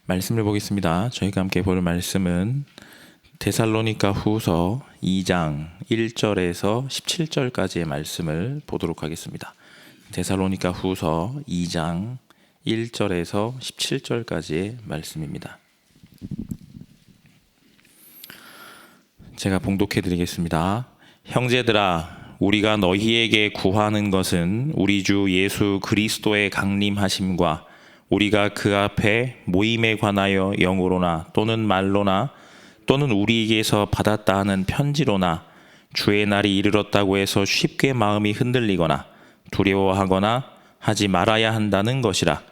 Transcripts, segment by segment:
말씀을 보겠습니다. 저희가 함께 볼 말씀은 데살로니가 후서 2장 1절에서 17절까지의 말씀을 보도록 하겠습니다. 데살로니가 후서 2장 1절에서 17절까지의 말씀입니다. 제가 봉독해 드리겠습니다. 형제들아, 우리가 너희에게 구하는 것은 우리 주 예수 그리스도의 강림하심과 우리가 그 앞에 모임에 관하여 영으로나 또는 말로나 또는 우리에게서 받았다 하는 편지로나 주의 날이 이르렀다고 해서 쉽게 마음이 흔들리거나 두려워하거나 하지 말아야 한다는 것이라.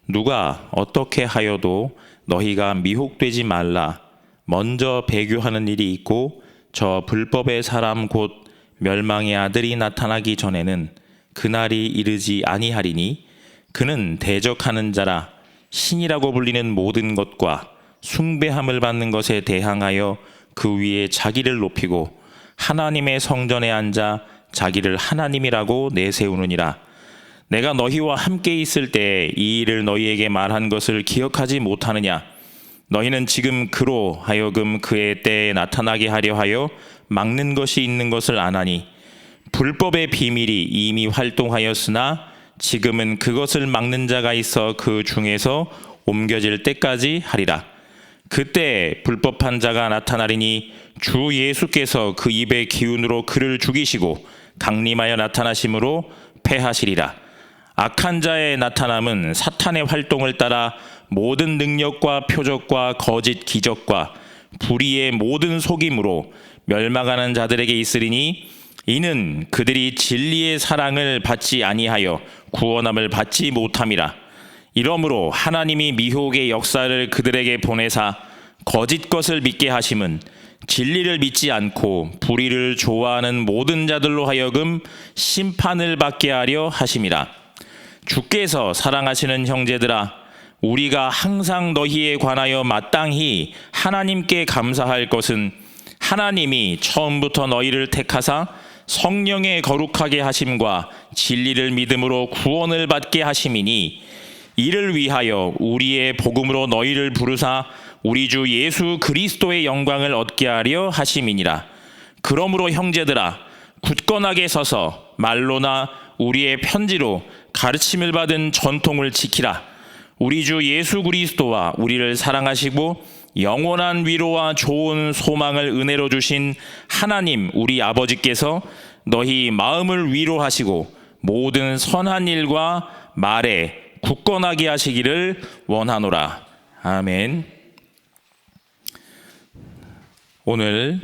누가 어떻게 하여도 너희가 미혹되지 말라. 먼저 배교하는 일이 있고 저 불법의 사람 곧 멸망의 아들이 나타나기 전에는 그날이 이르지 아니하리니 그는 대적하는 자라. 신이라고 불리는 모든 것과 숭배함을 받는 것에 대항하여 그 위에 자기를 높이고 하나님의 성전에 앉아 자기를 하나님이라고 내세우느니라. 내가 너희와 함께 있을 때 이 일을 너희에게 말한 것을 기억하지 못하느냐? 너희는 지금 그로 하여금 그의 때에 나타나게 하려 하여 막는 것이 있는 것을 아나니 불법의 비밀이 이미 활동하였으나 지금은 그것을 막는 자가 있어 그 중에서 옮겨질 때까지 하리라. 그때 불법한 자가 나타나리니 주 예수께서 그 입의 기운으로 그를 죽이시고 강림하여 나타나심으로 패하시리라. 악한 자의 나타남은 사탄의 활동을 따라 모든 능력과 표적과 거짓 기적과 불의의 모든 속임으로 멸망하는 자들에게 있으리니 이는 그들이 진리의 사랑을 받지 아니하여 구원함을 받지 못함이라. 이러므로 하나님이 미혹의 역사를 그들에게 보내사 거짓 것을 믿게 하심은 진리를 믿지 않고 불의를 좋아하는 모든 자들로 하여금 심판을 받게 하려 하심이라. 주께서 사랑하시는 형제들아, 우리가 항상 너희에 관하여 마땅히 하나님께 감사할 것은 하나님이 처음부터 너희를 택하사 성령의 거룩하게 하심과 진리를 믿음으로 구원을 받게 하심이니 이를 위하여 우리의 복음으로 너희를 부르사 우리 주 예수 그리스도의 영광을 얻게 하려 하심이니라. 그러므로 형제들아, 굳건하게 서서 말로나 우리의 편지로 가르침을 받은 전통을 지키라. 우리 주 예수 그리스도와 우리를 사랑하시고 영원한 위로와 좋은 소망을 은혜로 주신 하나님 우리 아버지께서 너희 마음을 위로하시고 모든 선한 일과 말에 굳건하게 하시기를 원하노라. 아멘. 오늘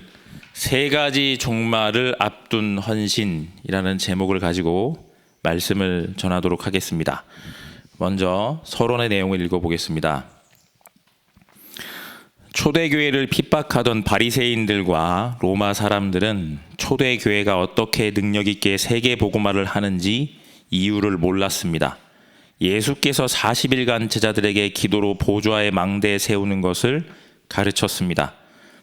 세 가지 종말을 앞둔 헌신이라는 제목을 가지고 말씀을 전하도록 하겠습니다. 먼저 서론의 내용을 읽어보겠습니다. 초대교회를 핍박하던 바리새인들과 로마 사람들은 초대교회가 어떻게 능력 있게 세계복음화를 하는지 이유를 몰랐습니다. 예수께서 40일간 제자들에게 기도로 보좌의 망대에 세우는 것을 가르쳤습니다.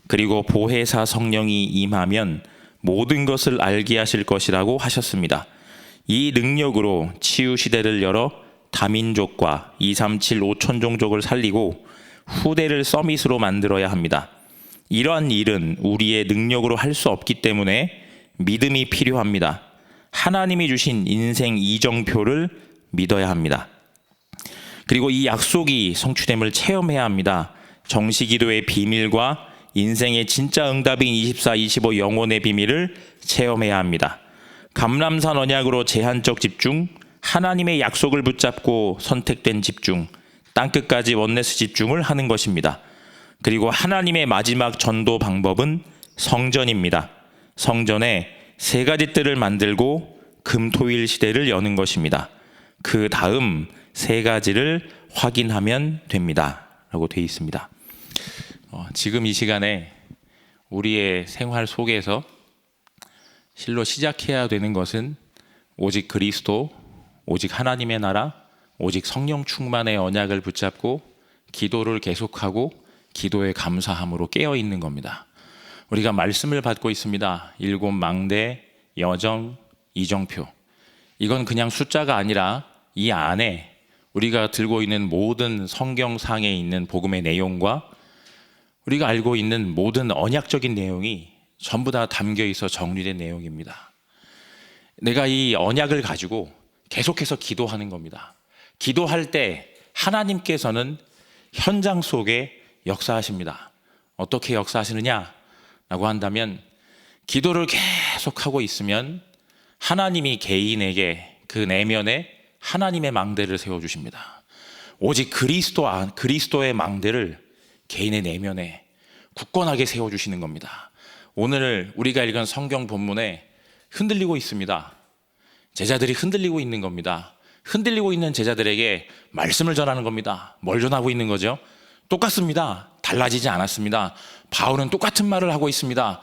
그리고 보혜사 성령이 임하면 모든 것을 알게 하실 것이라고 하셨습니다. 이 능력으로 치유 시대를 열어 다민족과 237 5천 종족을 살리고 후대를 서밋으로 만들어야 합니다. 이러한 일은 우리의 능력으로 할 수 없기 때문에 믿음이 필요합니다. 하나님이 주신 인생 이정표를 믿어야 합니다. 그리고 이 약속이 성취됨을 체험해야 합니다. 정시기도의 비밀과 인생의 진짜 응답인 24, 25 영혼의 비밀을 체험해야 합니다. 감람산 언약으로 제한적 집중, 하나님의 약속을 붙잡고 선택된 집중, 땅끝까지 원네스 집중을 하는 것입니다. 그리고 하나님의 마지막 전도 방법은 성전입니다. 성전에 세 가지 뜰을 만들고 금토일 시대를 여는 것입니다. 그 다음 세 가지를 확인하면 됩니다. 라고 되어 있습니다. 지금 이 시간에 우리의 생활 속에서 실로 시작해야 되는 것은 오직 그리스도, 오직 하나님의 나라, 오직 성령 충만의 언약을 붙잡고 기도를 계속하고 기도에 감사함으로 깨어있는 겁니다. 우리가 말씀을 받고 있습니다. 7 망대, 여정, 이정표. 이건 그냥 숫자가 아니라 이 안에 우리가 들고 있는 모든 성경상에 있는 복음의 내용과 우리가 알고 있는 모든 언약적인 내용이 전부 다 담겨 있어 정리된 내용입니다. 내가 이 언약을 가지고 계속해서 기도하는 겁니다. 기도할 때 하나님께서는 현장 속에 역사하십니다. 어떻게 역사하시느냐라고 한다면 기도를 계속하고 있으면 하나님이 개인에게 그 내면에 하나님의 망대를 세워주십니다. 오직 그리스도의 망대를 개인의 내면에 굳건하게 세워주시는 겁니다. 오늘 우리가 읽은 성경 본문에 흔들리고 있습니다. 제자들이 흔들리고 있는 겁니다. 흔들리고 있는 제자들에게 말씀을 전하는 겁니다. 뭘 전하고 있는 거죠? 똑같습니다. 달라지지 않았습니다. 바울은 똑같은 말을 하고 있습니다.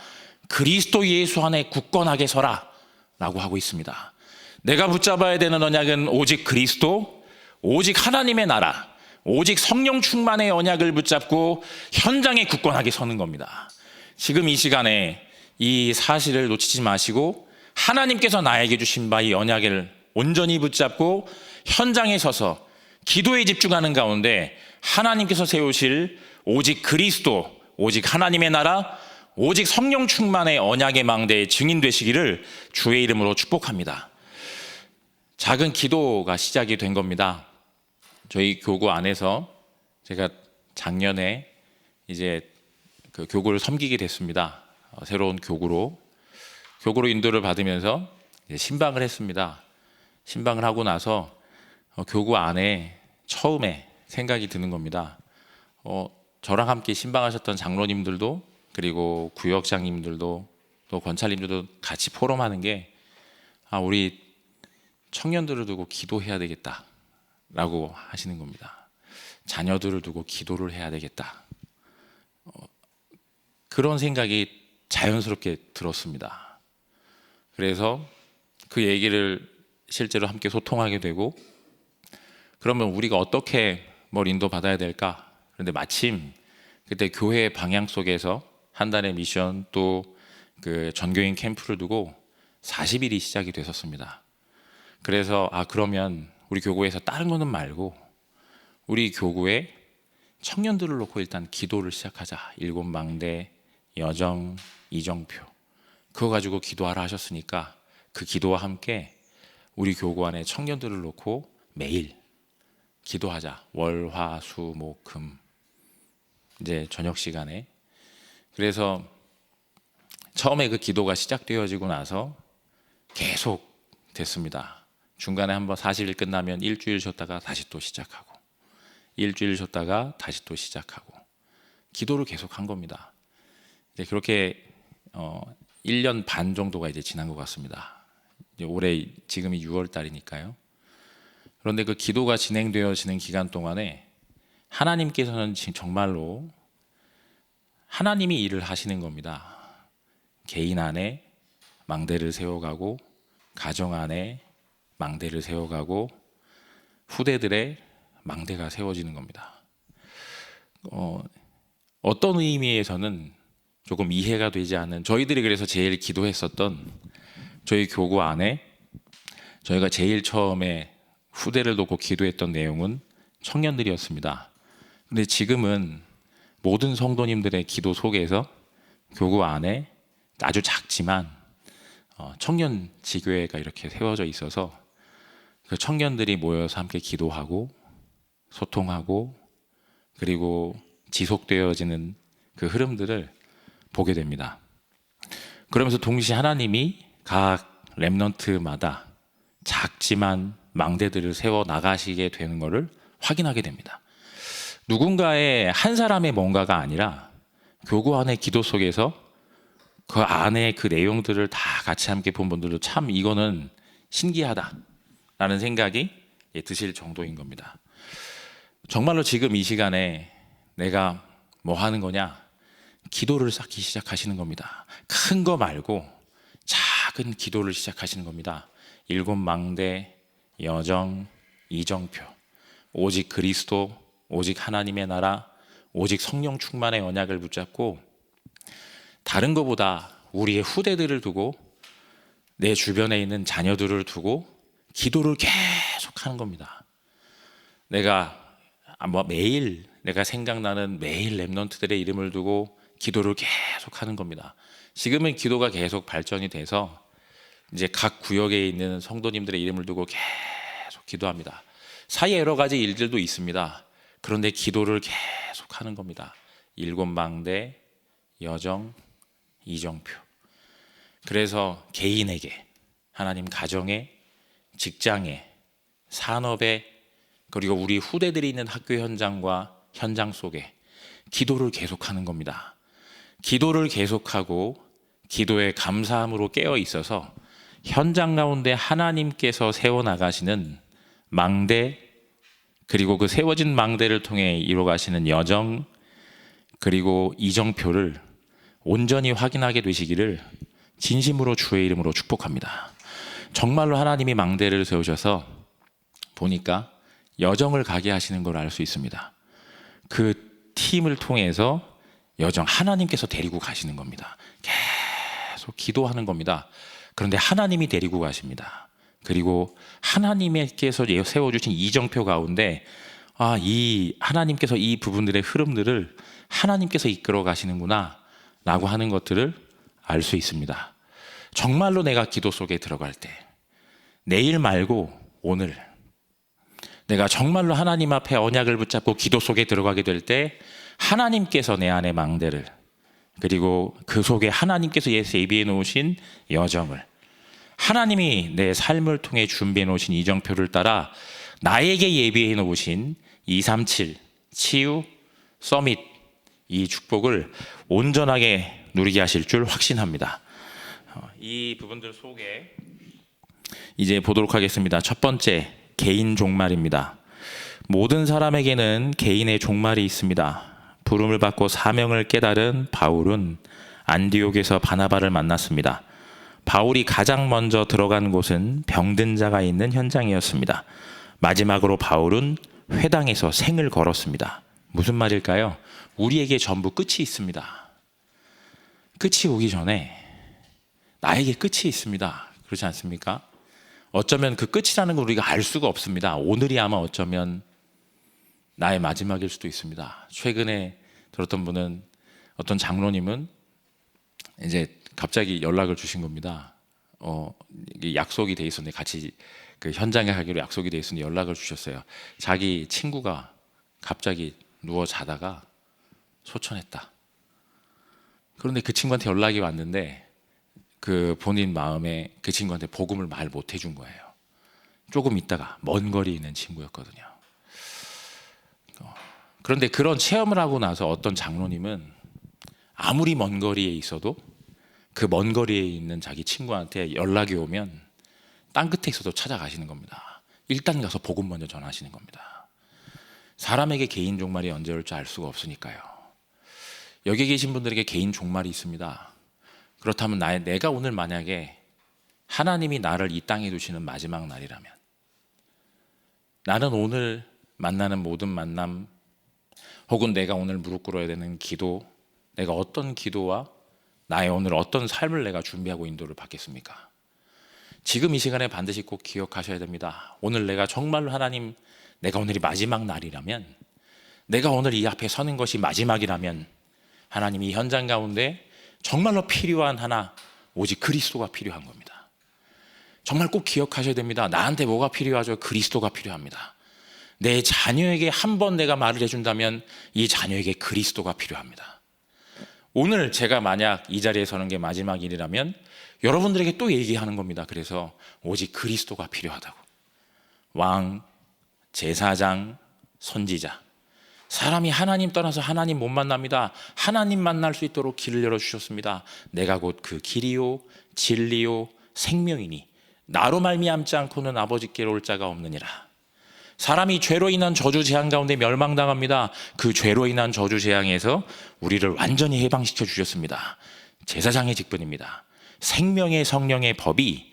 그리스도 예수 안에 굳건하게 서라 라고 하고 있습니다. 내가 붙잡아야 되는 언약은 오직 그리스도, 오직 하나님의 나라, 오직 성령 충만의 언약을 붙잡고 현장에 굳건하게 서는 겁니다. 지금 이 시간에 이 사실을 놓치지 마시고 하나님께서 나에게 주신 바 이 언약을 온전히 붙잡고 현장에 서서 기도에 집중하는 가운데 하나님께서 세우실 오직 그리스도, 오직 하나님의 나라, 오직 성령 충만의 언약의 망대의 증인 되시기를 주의 이름으로 축복합니다. 작은 기도가 시작이 된 겁니다. 저희 교구 안에서 제가 작년에 이제 그 교구를 섬기게 됐습니다. 새로운 교구로 인도를 받으면서 신방을 했습니다. 신방을 하고 나서 교구 안에 처음에 생각이 드는 겁니다. 저랑 함께 신방하셨던 장로님들도 그리고 구역장님들도 또 권찰님들도 같이 포럼하는 게 우리 청년들을 두고 기도해야 되겠다라고 하시는 겁니다. 자녀들을 두고 기도를 해야 되겠다. 그런 생각이 자연스럽게 들었습니다. 그래서 그 얘기를 실제로 함께 소통하게 되고 그러면 우리가 어떻게 뭘 인도받아야 될까? 그런데 마침 그때 교회 방향 속에서 한 달의 미션 또 그 전교인 캠프를 두고 40일이 시작이 됐었습니다. 그래서 그러면 우리 교구에서 다른 거는 말고 우리 교구에 청년들을 놓고 일단 기도를 시작하자. 7망대, 여정, 이정표 그거 가지고 기도하라 하셨으니까 그 기도와 함께 우리 교구 안에 청년들을 놓고 매일 기도하자. 월, 화, 수, 목, 금 이제 저녁 시간에. 그래서 처음에 그 기도가 시작되어지고 나서 계속 됐습니다. 중간에 한번 40일 끝나면 일주일 쉬었다가 다시 또 시작하고 일주일 쉬었다가 다시 또 시작하고 기도를 계속 한 겁니다. 이제 그렇게 1년 반 정도가 이제 지난 것 같습니다. 이제 올해 지금이 6월 달이니까요. 그런데 그 기도가 진행되어지는 기간 동안에 하나님께서는 정말로 하나님이 일을 하시는 겁니다. 개인 안에 망대를 세워가고 가정 안에 망대를 세워가고 후대들의 망대가 세워지는 겁니다. 어떤 의미에서는 조금 이해가 되지 않는 저희들이 그래서 제일 기도했었던 저희 교구 안에 저희가 제일 처음에 후대를 놓고 기도했던 내용은 청년들이었습니다. 근데 지금은 모든 성도님들의 기도 속에서 교구 안에 아주 작지만 청년 지교회가 이렇게 세워져 있어서 그 청년들이 모여서 함께 기도하고 소통하고 그리고 지속되어지는 그 흐름들을 보게 됩니다. 그러면서 동시에 하나님이 각 렘넌트마다 작지만 망대들을 세워 나가시게 되는 것을 확인하게 됩니다. 누군가의 한 사람의 뭔가가 아니라 교구 안의 기도 속에서 그 안에 그 내용들을 다 같이 함께 본 분들도 참 이거는 신기하다라는 생각이 드실 정도인 겁니다. 정말로 지금 이 시간에 내가 뭐 하는 거냐? 기도를 쌓기 시작하시는 겁니다. 큰 거 말고 작은 기도를 시작하시는 겁니다. 7망대, 여정, 이정표, 오직 그리스도, 오직 하나님의 나라, 오직 성령 충만의 언약을 붙잡고 다른 것보다 우리의 후대들을 두고 내 주변에 있는 자녀들을 두고 기도를 계속 하는 겁니다. 매일 내가 생각나는 매일 랩넌트들의 이름을 두고 기도를 계속 하는 겁니다. 지금은 기도가 계속 발전이 돼서 이제 각 구역에 있는 성도님들의 이름을 두고 계속 기도합니다. 사이에 여러 가지 일들도 있습니다. 그런데 기도를 계속 하는 겁니다. 일곱망대, 여정, 이정표. 그래서 개인에게, 하나님 가정에, 직장에, 산업에, 그리고 우리 후대들이 있는 학교 현장과 현장 속에 기도를 계속하는 겁니다. 기도를 계속하고 기도에 감사함으로 깨어 있어서 현장 가운데 하나님께서 세워나가시는 망대, 그리고 그 세워진 망대를 통해 이루어가시는 여정, 그리고 이정표를 온전히 확인하게 되시기를 진심으로 주의 이름으로 축복합니다. 정말로 하나님이 망대를 세우셔서 보니까 여정을 가게 하시는 걸 알 수 있습니다. 그 팀을 통해서 여정, 하나님께서 데리고 가시는 겁니다. 계속 기도하는 겁니다. 그런데 하나님이 데리고 가십니다. 그리고 하나님께서 세워주신 이정표 가운데 이 하나님께서 이 부분들의 흐름들을 하나님께서 이끌어 가시는구나 라고 하는 것들을 알 수 있습니다. 정말로 내가 기도 속에 들어갈 때, 내일 말고 오늘 내가 정말로 하나님 앞에 언약을 붙잡고 기도 속에 들어가게 될 때 하나님께서 내 안의 망대를, 그리고 그 속에 하나님께서 예비해 놓으신 여정을, 하나님이 내 삶을 통해 준비해 놓으신 이정표를 따라 나에게 예비해 놓으신 237 치유 서밋, 이 축복을 온전하게 누리게 하실 줄 확신합니다. 이 부분들 속에 이제 보도록 하겠습니다. 첫 번째, 개인 종말입니다. 모든 사람에게는 개인의 종말이 있습니다. 부름을 받고 사명을 깨달은 바울은 안디옥에서 바나바를 만났습니다. 바울이 가장 먼저 들어간 곳은 병든 자가 있는 현장이었습니다. 마지막으로 바울은 회당에서 생을 걸었습니다. 무슨 말일까요? 우리에게 전부 끝이 있습니다. 끝이 오기 전에 나에게 끝이 있습니다. 그렇지 않습니까? 어쩌면 그 끝이라는 걸 우리가 알 수가 없습니다. 오늘이 아마 어쩌면 나의 마지막일 수도 있습니다. 최근에 들었던 분은, 어떤 장로님은 이제 갑자기 연락을 주신 겁니다. 약속이 돼 있었는데, 같이 그 현장에 가기로 약속이 돼 있었는데 연락을 주셨어요. 자기 친구가 갑자기 누워 자다가 소천했다. 그런데 그 친구한테 연락이 왔는데 그 본인 마음에 그 친구한테 복음을 말 못 해준 거예요. 조금 있다가, 먼 거리에 있는 친구였거든요. 그런데 그런 체험을 하고 나서 어떤 장로님은 아무리 먼 거리에 있어도 그 먼 거리에 있는 자기 친구한테 연락이 오면 땅끝에 있어도 찾아가시는 겁니다. 일단 가서 복음 먼저 전하시는 겁니다. 사람에게 개인 종말이 언제 올지 알 수가 없으니까요. 여기 계신 분들에게 개인 종말이 있습니다. 그렇다면 내가 오늘 만약에 하나님이 나를 이 땅에 두시는 마지막 날이라면, 나는 오늘 만나는 모든 만남, 혹은 내가 오늘 무릎 꿇어야 되는 기도, 내가 어떤 기도와 나의 오늘 어떤 삶을 내가 준비하고 인도를 받겠습니까? 지금 이 시간에 반드시 꼭 기억하셔야 됩니다. 오늘 내가 정말로 하나님, 내가 오늘이 마지막 날이라면, 내가 오늘 이 앞에 서는 것이 마지막이라면, 하나님이 이 현장 가운데 정말로 필요한 하나, 오직 그리스도가 필요한 겁니다. 정말 꼭 기억하셔야 됩니다. 나한테 뭐가 필요하죠? 그리스도가 필요합니다. 내 자녀에게 한 번 내가 말을 해준다면 이 자녀에게 그리스도가 필요합니다. 오늘 제가 만약 이 자리에 서는 게 마지막 일이라면 여러분들에게 또 얘기하는 겁니다. 그래서 오직 그리스도가 필요하다고. 왕, 제사장, 선지자, 사람이 하나님 떠나서 하나님 못 만납니다. 하나님 만날 수 있도록 길을 열어주셨습니다. 내가 곧 그 길이요 진리요 생명이니 나로 말미암지 않고는 아버지께로 올 자가 없느니라. 사람이 죄로 인한 저주 재앙 가운데 멸망당합니다. 그 죄로 인한 저주 재앙에서 우리를 완전히 해방시켜 주셨습니다. 제사장의 직분입니다. 생명의 성령의 법이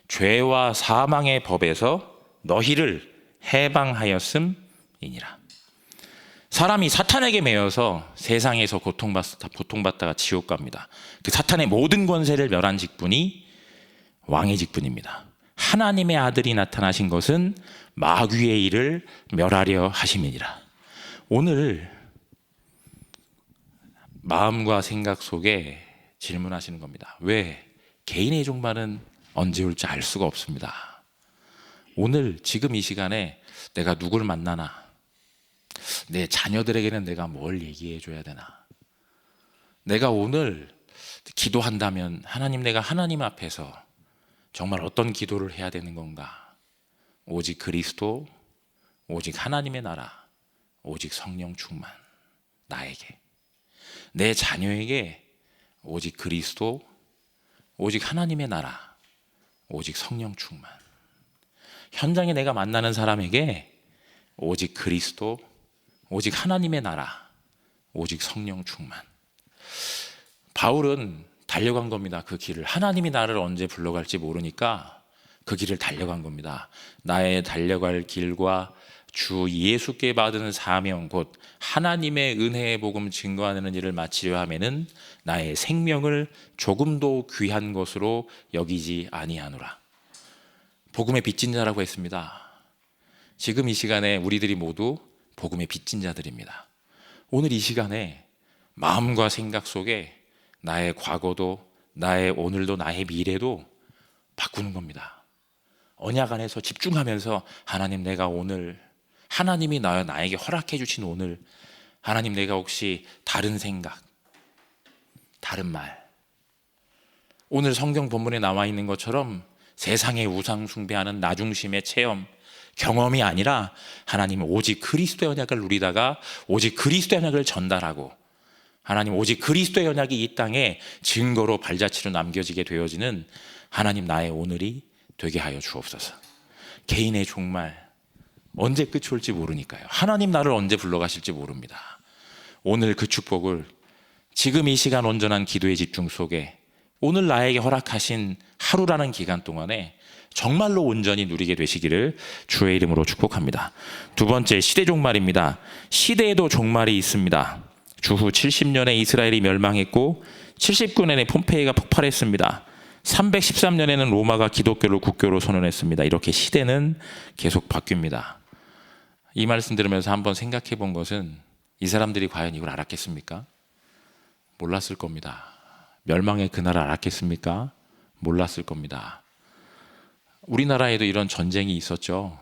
죄와 사망의 법에서 너희를 해방하였음이니라. 사람이 사탄에게 매여서 세상에서 고통받다가 지옥 갑니다. 그 사탄의 모든 권세를 멸한 직분이 왕의 직분입니다. 하나님의 아들이 나타나신 것은 마귀의 일을 멸하려 하심이니라. 오늘 마음과 생각 속에 질문하시는 겁니다. 왜? 개인의 종말은 언제 올지 알 수가 없습니다. 오늘 지금 이 시간에 내가 누구를 만나나, 내 자녀들에게는 내가 뭘 얘기해 줘야 되나, 내가 오늘 기도한다면 하나님, 내가 하나님 앞에서 정말 어떤 기도를 해야 되는 건가? 오직 그리스도, 오직 하나님의 나라, 오직 성령 충만. 나에게, 내 자녀에게 오직 그리스도, 오직 하나님의 나라, 오직 성령 충만. 현장에 내가 만나는 사람에게 오직 그리스도, 오직 하나님의 나라, 오직 성령 충만. 바울은 달려간 겁니다. 그 길을. 하나님이 나를 언제 불러갈지 모르니까 그 길을 달려간 겁니다. 나의 달려갈 길과 주 예수께 받은 사명, 곧 하나님의 은혜의 복음 증거하는 일을 마치려 하면은 나의 생명을 조금도 귀한 것으로 여기지 아니하노라. 복음의 빚진 자라고 했습니다. 지금 이 시간에 우리들이 모두 복음의 빚진 자들입니다. 오늘 이 시간에 마음과 생각 속에 나의 과거도, 나의 오늘도, 나의 미래도 바꾸는 겁니다. 언약 안에서 집중하면서 하나님, 내가 오늘, 하나님이 나에게 허락해 주신 오늘, 하나님, 내가 혹시 다른 생각, 다른 말, 오늘 성경 본문에 나와 있는 것처럼 세상의 우상 숭배하는 나중심의 체험, 경험이 아니라 하나님 오직 그리스도의 언약을 누리다가 오직 그리스도의 언약을 전달하고, 하나님 오직 그리스도의 언약이 이 땅에 증거로 발자취로 남겨지게 되어지는 하나님, 나의 오늘이 되게 하여 주옵소서. 개인의 종말 언제 끝이 올지 모르니까요. 하나님 나를 언제 불러가실지 모릅니다. 오늘 그 축복을 지금 이 시간 온전한 기도의 집중 속에 오늘 나에게 허락하신 하루라는 기간 동안에 정말로 온전히 누리게 되시기를 주의 이름으로 축복합니다. 두 번째, 시대 종말입니다. 시대에도 종말이 있습니다. 주후 70년에 이스라엘이 멸망했고 79년에 폼페이가 폭발했습니다. 313년에는 로마가 기독교를 국교로 선언했습니다. 이렇게 시대는 계속 바뀝니다. 이 말씀 들으면서 한번 생각해 본 것은, 이 사람들이 과연 이걸 알았겠습니까? 몰랐을 겁니다. 멸망의 그날을 알았겠습니까? 몰랐을 겁니다. 우리나라에도 이런 전쟁이 있었죠.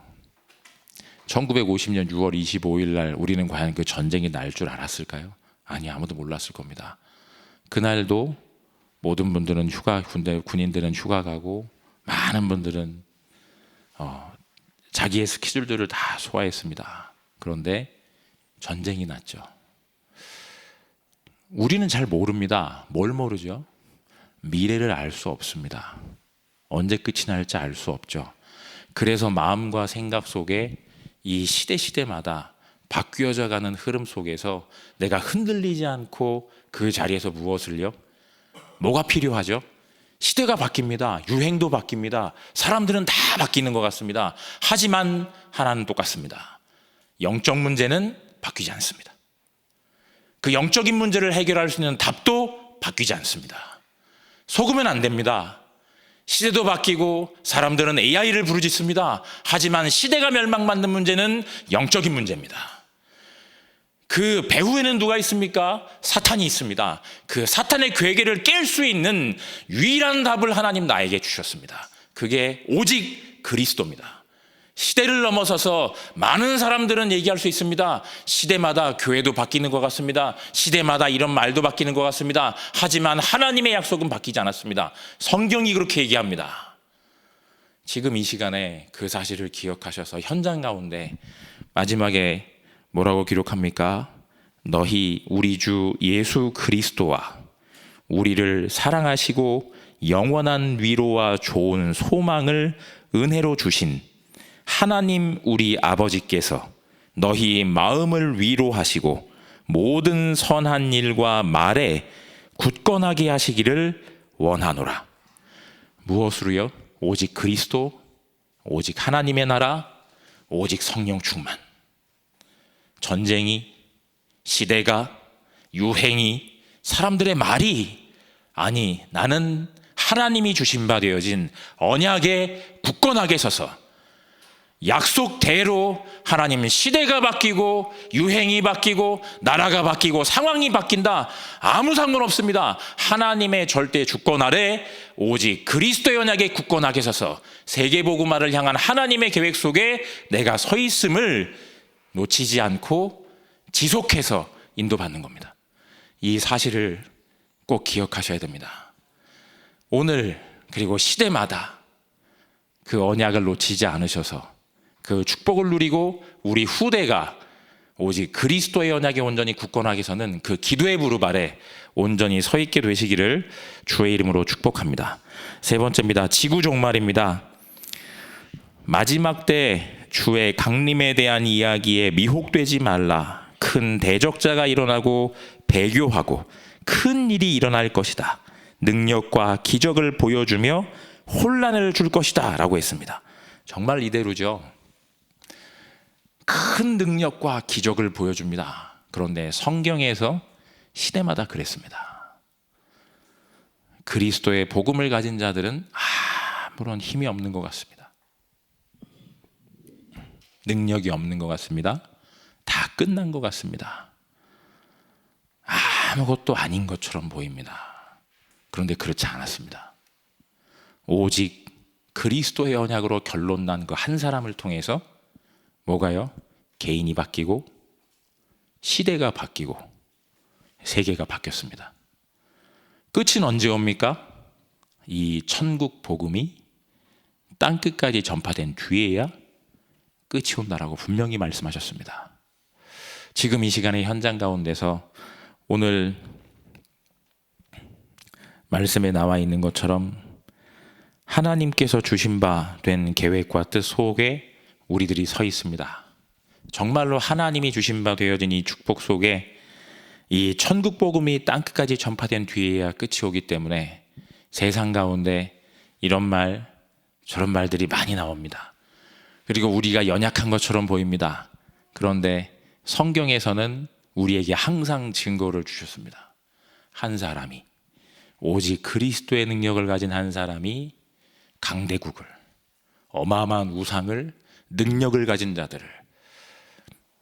1950년 6월 25일 날 우리는 과연 그 전쟁이 날 줄 알았을까요? 아니, 아무도 몰랐을 겁니다. 그날도 모든 분들은 군인들은 휴가 가고 많은 분들은 자기의 스케줄들을 다 소화했습니다. 그런데 전쟁이 났죠. 우리는 잘 모릅니다. 뭘 모르죠? 미래를 알 수 없습니다. 언제 끝이 날지 알 수 없죠. 그래서 마음과 생각 속에 이 시대마다 바뀌어져 가는 흐름 속에서 내가 흔들리지 않고 그 자리에서 무엇을요? 뭐가 필요하죠? 시대가 바뀝니다. 유행도 바뀝니다. 사람들은 다 바뀌는 것 같습니다. 하지만 하나는 똑같습니다. 영적 문제는 바뀌지 않습니다. 그 영적인 문제를 해결할 수 있는 답도 바뀌지 않습니다. 속으면 안 됩니다. 시대도 바뀌고 사람들은 AI를 부르짖습니다. 하지만 시대가 멸망받는 문제는 영적인 문제입니다. 그 배후에는 누가 있습니까? 사탄이 있습니다. 그 사탄의 괴계를 깰 수 있는 유일한 답을 하나님 나에게 주셨습니다. 그게 오직 그리스도입니다. 시대를 넘어서서 많은 사람들은 얘기할 수 있습니다. 시대마다 교회도 바뀌는 것 같습니다. 시대마다 이런 말도 바뀌는 것 같습니다. 하지만 하나님의 약속은 바뀌지 않았습니다. 성경이 그렇게 얘기합니다. 지금 이 시간에 그 사실을 기억하셔서 현장 가운데 마지막에 뭐라고 기록합니까? 너희 우리 주 예수 그리스도와 우리를 사랑하시고 영원한 위로와 좋은 소망을 은혜로 주신 하나님 우리 아버지께서 너희 마음을 위로하시고 모든 선한 일과 말에 굳건하게 하시기를 원하노라. 무엇으로요? 오직 그리스도, 오직 하나님의 나라, 오직 성령 충만. 전쟁이, 시대가, 유행이, 사람들의 말이, 아니 나는 하나님이 주신 바 되어진 언약에 굳건하게 서서 약속대로 하나님, 시대가 바뀌고 유행이 바뀌고 나라가 바뀌고 상황이 바뀐다, 아무 상관없습니다. 하나님의 절대 주권 아래 오직 그리스도의 언약에 굳건하게 서서 세계복음화를 향한 하나님의 계획 속에 내가 서 있음을 놓치지 않고 지속해서 인도받는 겁니다. 이 사실을 꼭 기억하셔야 됩니다. 오늘 그리고 시대마다 그 언약을 놓치지 않으셔서 그 축복을 누리고 우리 후대가 오직 그리스도의 언약에 온전히 굳건하게 서는 그 기도의 무릎 아래 온전히 서 있게 되시기를 주의 이름으로 축복합니다. 세 번째입니다. 지구 종말입니다. 마지막 때 주의 강림에 대한 이야기에 미혹되지 말라. 큰 대적자가 일어나고 배교하고 큰 일이 일어날 것이다. 능력과 기적을 보여주며 혼란을 줄 것이다 라고 했습니다. 정말 이대로죠. 큰 능력과 기적을 보여줍니다. 그런데 성경에서 시대마다 그랬습니다. 그리스도의 복음을 가진 자들은 아무런 힘이 없는 것 같습니다. 능력이 없는 것 같습니다. 다 끝난 것 같습니다. 아무것도 아닌 것처럼 보입니다. 그런데 그렇지 않았습니다. 오직 그리스도의 언약으로 결론 난 그 한 사람을 통해서 뭐가요? 개인이 바뀌고 시대가 바뀌고 세계가 바뀌었습니다. 끝은 언제 옵니까? 이 천국 복음이 땅끝까지 전파된 뒤에야 끝이 온다라고 분명히 말씀하셨습니다. 지금 이 시간에 현장 가운데서 오늘 말씀에 나와 있는 것처럼 하나님께서 주신 바 된 계획과 뜻 속에 우리들이 서 있습니다. 정말로 하나님이 주신 바 되어진 이 축복 속에 이 천국 복음이 땅끝까지 전파된 뒤에야 끝이 오기 때문에 세상 가운데 이런 말 저런 말들이 많이 나옵니다. 그리고 우리가 연약한 것처럼 보입니다. 그런데 성경에서는 우리에게 항상 증거를 주셨습니다. 한 사람이, 오직 그리스도의 능력을 가진 한 사람이 강대국을, 어마어마한 우상을, 능력을 가진 자들을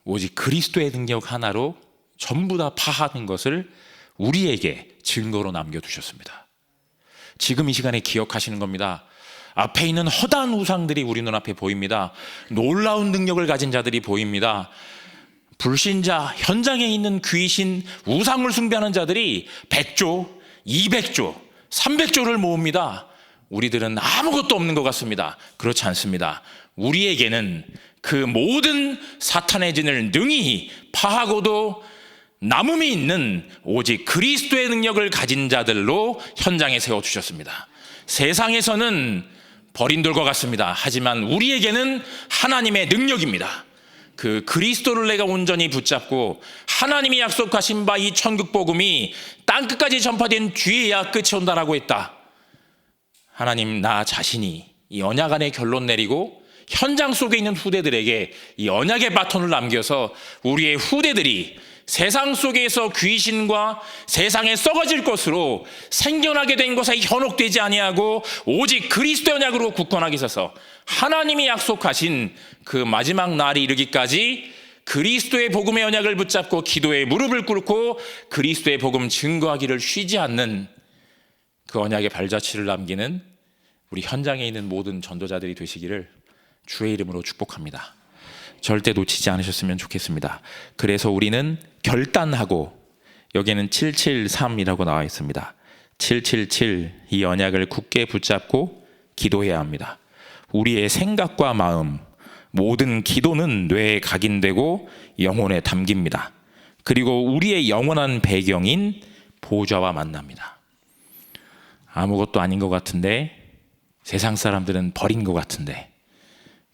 오직 그리스도의 능력 하나로 전부 다 파하는 것을 우리에게 증거로 남겨두셨습니다. 지금 이 시간에 기억하시는 겁니다. 앞에 있는 허다한 우상들이 우리 눈앞에 보입니다. 놀라운 능력을 가진 자들이 보입니다. 불신자, 현장에 있는 귀신, 우상을 숭배하는 자들이 100조, 200조, 300조를 모읍니다. 우리들은 아무것도 없는 것 같습니다. 그렇지 않습니다. 우리에게는 그 모든 사탄의 진을 능히 파하고도 남음이 있는 오직 그리스도의 능력을 가진 자들로 현장에 세워주셨습니다. 세상에서는 버린 돌과 같습니다. 하지만 우리에게는 하나님의 능력입니다. 그 그리스도를 내가 온전히 붙잡고 하나님이 약속하신 바 이 천국 복음이 땅끝까지 전파된 뒤에야 끝이 온다라고 했다. 하나님, 나 자신이 이 언약 안에 결론 내리고 현장 속에 있는 후대들에게 이 언약의 바톤을 남겨서 우리의 후대들이 세상 속에서 귀신과 세상에 썩어질 것으로 생겨나게 된 것에 현혹되지 아니하고 오직 그리스도의 언약으로 굳건하게 서서 하나님이 약속하신 그 마지막 날이 이르기까지 그리스도의 복음의 언약을 붙잡고 기도에 무릎을 꿇고 그리스도의 복음 증거하기를 쉬지 않는 그 언약의 발자취를 남기는 우리 현장에 있는 모든 전도자들이 되시기를 주의 이름으로 축복합니다. 절대 놓치지 않으셨으면 좋겠습니다. 그래서 우리는 결단하고, 여기에는 773이라고 나와 있습니다. 777, 이 언약을 굳게 붙잡고 기도해야 합니다. 우리의 생각과 마음, 모든 기도는 뇌에 각인되고 영혼에 담깁니다. 그리고 우리의 영원한 배경인 보좌와 만납니다. 아무것도 아닌 것 같은데, 세상 사람들은 버린 것 같은데,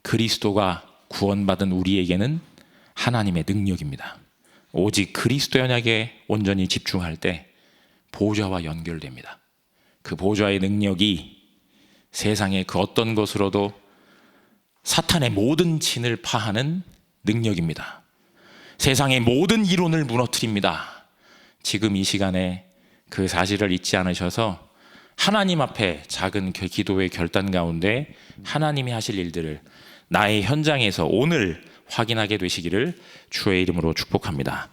그리스도가 구원받은 우리에게는 하나님의 능력입니다. 오직 그리스도 언약에 온전히 집중할 때 보좌와 연결됩니다. 그 보좌의 능력이 세상의 그 어떤 것으로도 사탄의 모든 진을 파하는 능력입니다. 세상의 모든 이론을 무너뜨립니다. 지금 이 시간에 그 사실을 잊지 않으셔서 하나님 앞에 작은 기도의 결단 가운데 하나님이 하실 일들을 나의 현장에서 오늘 확인하게 되시기를 주의 이름으로 축복합니다.